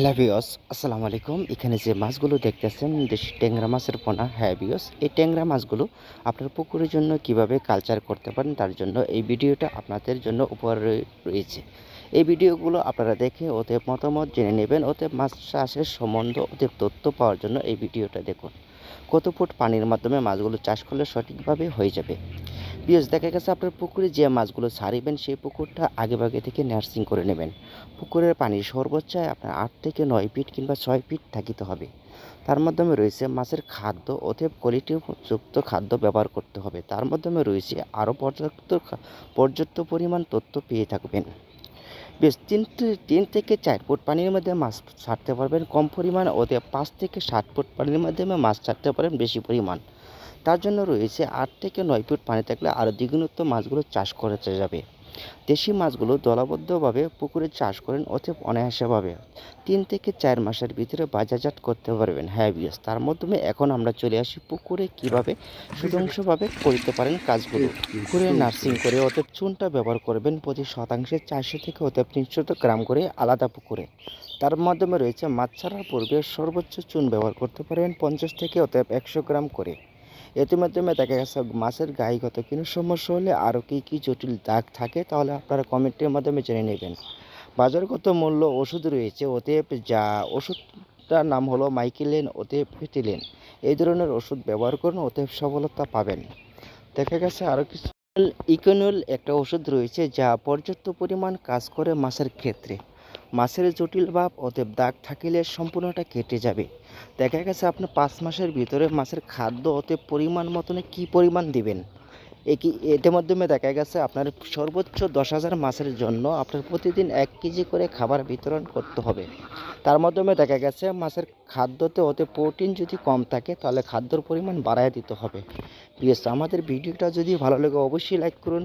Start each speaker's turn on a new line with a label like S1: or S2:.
S1: Hello viewers, আসসালামু আলাইকুম। এখানে যে মাছগুলো দেখতেছেন দেশি ট্যাংরা মাছের পোনা। হ্যাঁ ভিউয়ার্স, এই ট্যাংরা মাছগুলো আপনার পুকুরের জন্য কিভাবে কালচার করতে পারেন তার জন্য এই ভিডিওটা আপনাদের জন্য উপহার রয়েছে। এই ভিডিওগুলো আপনারা দেখে ওতে মতামত জেনে নেবেন, ওতে মাছ চাষের সম্বন্ধ ওতে তথ্য পাওয়ার জন্য এই ভিডিওটা দেখুন। কত ফুট পানির মাধ্যমে মাছগুলো চাষ করলে সঠিকভাবে হয়ে যাবে। ভিউয়ার্স, দেখা গেছে আপনার পুকুরে যে মাছগুলো ছাড়িবেন সেই পুকুরটা আগেভাগে থেকে নার্সিং করে নেবেন। পুকুরের পানির সর্বোচ্চ আপনার 8 থেকে 9 ফিট কিংবা 6 ফিট থাকিতে হবে। তার মাধ্যমে রয়েছে মাছের খাদ্য অতএব কোয়ালিটিযুক্ত খাদ্য ব্যবহার করতে হবে। তার মাধ্যমে রয়েছে আরও পর্যাপ্ত পরিমাণ তথ্য পেয়ে থাকবেন। বেশ 3 থেকে 4 ফুট পানির মধ্যে মাছ ছাড়তে পারবেন কম পরিমাণ, অতএব 5 থেকে 7 ফুট পানির মাধ্যমে মাছ ছাড়তে পারেন বেশি পরিমাণ। তার জন্য রয়েছে 8 থেকে 9 ফুট পানি থাকলে আরও দ্বিগুণিত মাছগুলো চাষ করা যাবে। দেশি মাছগুলো দলবদ্ধভাবে পুকুরে চাষ করেন অতএব অনায়াসেভাবে 3 থেকে 4 মাসের ভিতরে বাজারজাত করতে পারবেন। হ্যাঁ ভিউয়ার্স, তার মাধ্যমে এখন আমরা চলে আসি পুকুরে কিভাবে সুদংশভাবে করতে পারেন কাজগুলো। পুকুরে নার্সিং করে অতএব চুনটা ব্যবহার করবেন প্রতি শতাংশে 400 থেকে অতএব 300 গ্রাম করে আলাদা পুকুরে। তার মাধ্যমে রয়েছে মাছ ছাড়ার পূর্বে সর্বোচ্চ চুন ব্যবহার করতে পারবেন 50 থেকে অতএব 100 গ্রাম করে। এর মাধ্যমে দেখা গেছে মাছের গায়েগত কোনো সমস্যা হলে আরও কী জটিল দাগ থাকে তাহলে আপনারা কমেন্টের মাধ্যমে জেনে নেবেন। বাজারগত মূল্য ওষুধ রয়েছে অতএব যা ওষুধটার নাম হলো মাইকেলেন অতএব ফিটিলেন। এই ধরনের ওষুধ ব্যবহার করুন, অতএব সফলতা পাবেন। দেখা গেছে আরও কিছু ইকোনল একটা ওষুধ রয়েছে যা পর্যাপ্ত পরিমাণ কাজ করে মাছের ক্ষেত্রে। মাছের জটিল ভাব অতএব দাগ থাকিলে সম্পূর্ণটা কেটে যাবে। দেখা গেছে আপনি 5 মাসের ভিতরে মাছের খাদ্য অতএব পরিমাণ মতনে কী পরিমাণ দিবেন। এটার মাধ্যমে দেখা গেছে আপনার সর্বোচ্চ 10,000 মাছের জন্য আপনার প্রতিদিন 1 কেজি করে খাবার বিতরণ করতে হবে। তার মাধ্যমে দেখা গেছে মাছের খাদ্যতে ওতে প্রোটিন যদি কম থাকে তাহলে খাদ্যর পরিমাণ বাড়ায় দিতে হবে। প্লিজ আমাদের ভিডিওটা যদি ভালো লাগে অবশ্যই লাইক করুন।